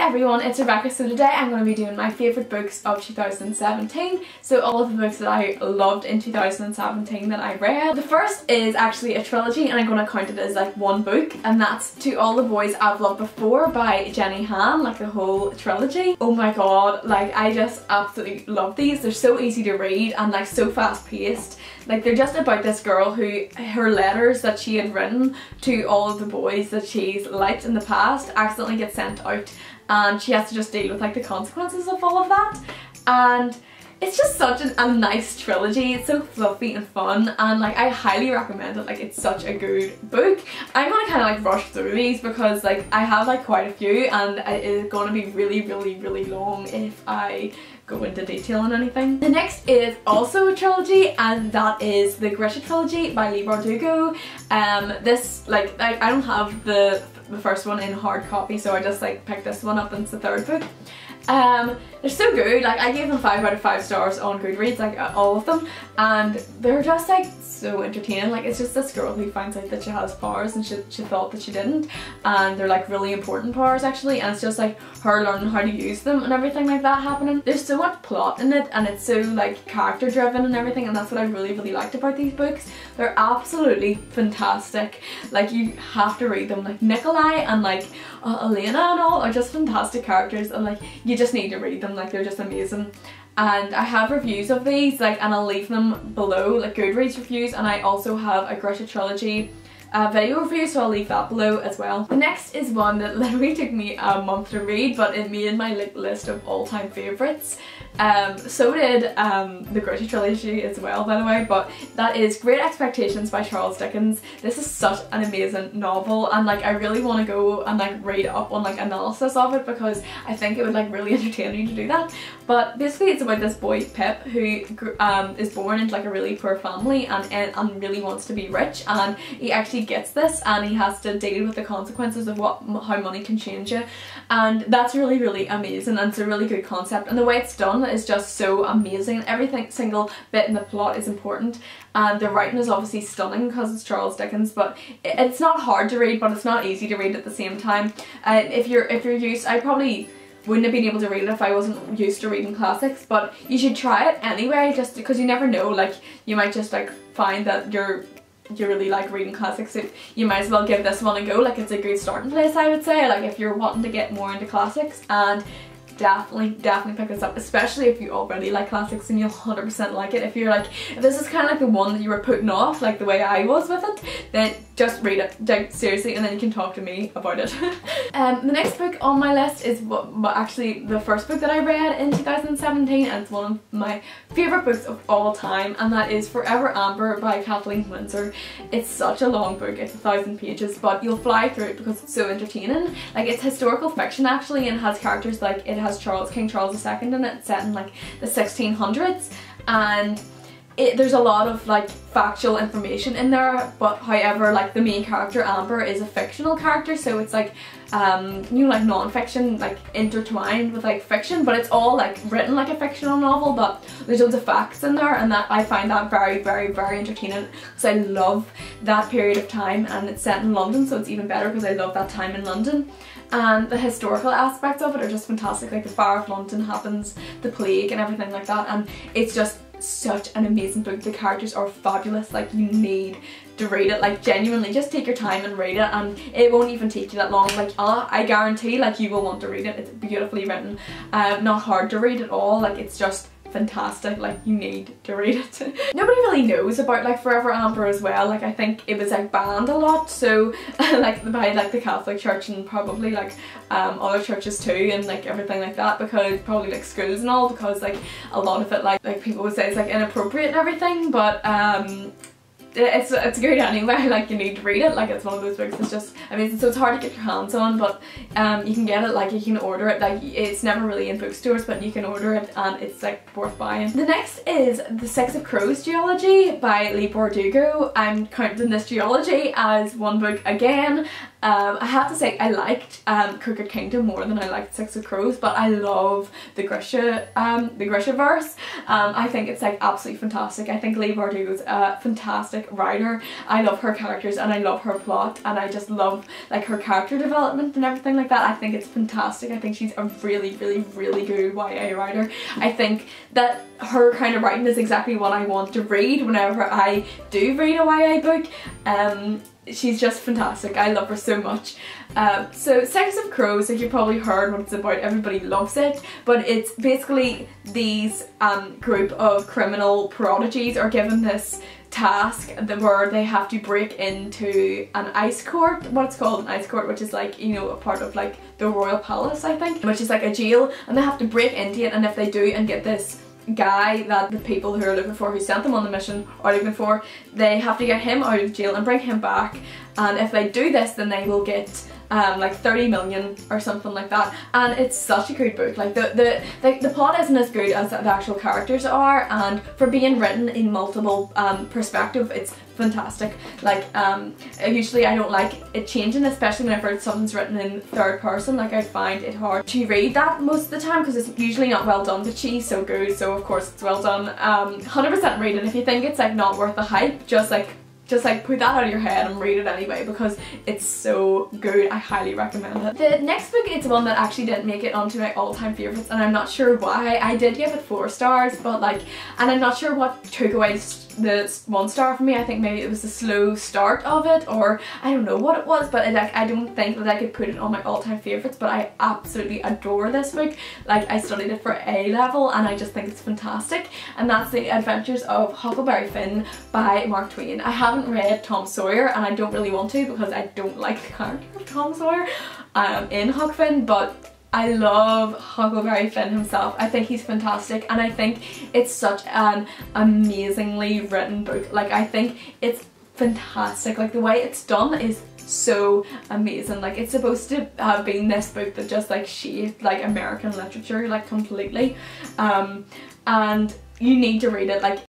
everyone, it's Rebecca. So today I'm going to be doing my favourite books of 2017. So all of the books that I loved in 2017 that I read. The first is actually a trilogy and I'm going to count it as like one book, and that's To All the Boys I've Loved Before by Jenny Han, like the whole trilogy. Oh my god, like I just absolutely love these. They're so easy to read and like so fast paced. Like they're just about this girl who, her letters that she had written to all of the boys that she's liked in the past accidentally get sent out, and she has to just deal with like the consequences of all of that. And it's just such a nice trilogy. It's so fluffy and fun, and like I highly recommend it. Like it's such a good book. I'm gonna kind of like rush through these because like I have like quite a few, and it is gonna be really long if I go into detail on anything. The next is also a trilogy, and that is the Grisha Trilogy by Leigh Bardugo. This, like, I don't have the first one in hard copy, so I just like picked this one up, and it's the third book. They're so good. Like I gave them 5 out of 5 stars on Goodreads, like all of them, and they're just like so entertaining. Like it's just this girl who finds out that she has powers and she thought that she didn't, and they're like really important powers actually, and it's just like her learning how to use them and everything like that happening. There's so much plot in it, and it's so like character driven and everything, and that's what I really liked about these books. They're absolutely fantastic. Like you have to read them. Like Nikolai and like Elena and all are just fantastic characters, and like you just need to read them. Like they're just amazing. And I have reviews of these, like, and I'll leave them below, like Goodreads reviews, and I also have a Grisha Trilogy video review, so I'll leave that below as well. The next is one that literally took me a month to read, but it made my list of all-time favourites. So did the Grisha Trilogy as well, by the way, but that is Great Expectations by Charles Dickens. This is such an amazing novel, and like I really want to go and like read up on like analysis of it, because I think it would like really entertain me to do that. But basically it's about this boy Pip who is born into like a really poor family and really wants to be rich, and he actually gets this, and he has to deal with the consequences of how money can change you, and that's really amazing, and it's a really good concept, and the way it's done is just so amazing. Every single bit in the plot is important, and the writing is obviously stunning because it's Charles Dickens, but it's not hard to read, but it's not easy to read at the same time. If you're used, I probably wouldn't have been able to read it if I wasn't used to reading classics, but you should try it anyway, just because you never know, like you might just like find that you really like reading classics, so you might as well give this one a go. Like it's a good starting place, I would say, like if you're wanting to get more into classics. And definitely pick this up, especially if you already like classics, and you'll 100% like it. If you're like, if this is kind of like the one that you were putting off, like the way I was with it, then just read it, like seriously, and then you can talk to me about it. The next book on my list is actually the first book that I read in 2017, and it's one of my favourite books of all time, and that is Forever Amber by Kathleen Winsor. It's such a long book, it's 1,000 pages, but you'll fly through it because it's so entertaining. Like it's historical fiction actually, and has characters like, it has King Charles II in it. It's set in like the 1600s, and there's a lot of like factual information in there, but however like the main character Amber is a fictional character, so it's like you know, like non-fiction like intertwined with like fiction, but it's all like written like a fictional novel, but there's loads of facts in there, and that I find that very entertaining, because I love that period of time, and it's set in London, so it's even better because I love that time in London. And the historical aspects of it are just fantastic. Like the Fire of London happens, the plague and everything like that, and it's just such an amazing book. The characters are fabulous. Like you need to read it, like genuinely just take your time and read it, and it won't even take you that long. Like I guarantee like you will want to read it. It's beautifully written, not hard to read at all. Like it's just fantastic. Like you need to read it. Nobody really knows about like Forever Amber as well. Like I think it was like banned a lot, so like by like the Catholic Church, and probably like other churches too, and like everything like that, because probably like schools and all, because like a lot of it like people would say it's like inappropriate and everything, but it's good anyway. Like you need to read it. Like it's one of those books that's just amazing. So it's hard to get your hands on, but you can get it, like you can order it. Like it's never really in bookstores, but you can order it, and it's like worth buying. The next is The Six of Crows duology by Leigh Bardugo. I'm counting this duology as one book again, I have to say I liked Crooked Kingdom more than I liked Six of Crows, but I love the Grisha verse. I think it's like absolutely fantastic. I think Leigh Bardugo's a fantastic writer. I love her characters and I love her plot, and I just love like her character development and everything like that. I think it's fantastic. I think she's a really good YA writer. I think that her kind of writing is exactly what I want to read whenever I do read a YA book. She's just fantastic. I love her so much. So Six of Crows, like you probably heard what it's about, everybody loves it, but it's basically these group of criminal prodigies are given this task where they have to break into an ice court, what it's called, an ice court, which is like, you know, a part of like the royal palace, I think, which is like a jail, and they have to break into it, and if they do and get this guy that the people who are looking for, who sent them on the mission, are looking for, they have to get him out of jail and bring him back, and if they do this then they will get like 30 million or something like that. And it's such a good book. Like the plot isn't as good as the actual characters are, and for being written in multiple perspective, it's fantastic. Like usually I don't like it changing, especially whenever something's written in third person. Like I find it hard to read that most of the time because it's usually not well done, but she's so good, so of course it's well done. 100% read it. If you think it's like not worth the hype, just put that out of your head and read it anyway, because it's so good. I highly recommend it. The next book is one that actually didn't make it onto my all-time favourites, and I'm not sure why. I did give it 4 stars, but like, and I'm not sure what took away the 1 star for me. I think maybe it was the slow start of it, or I don't know what it was, but like I don't think that I could put it on my all-time favourites, but I absolutely adore this book. Like I studied it for A level and I just think it's fantastic, and that's The Adventures of Huckleberry Finn by Mark Twain. I haven't read Tom Sawyer and I don't really want to because I don't like the character of Tom Sawyer in Huck Finn, but I love Huckleberry Finn himself. I think he's fantastic, and I think it's such an amazingly written book. Like I think it's fantastic. Like the way it's done is so amazing. Like it's supposed to have been this book that just like shaped like American literature like completely, and you need to read it. Like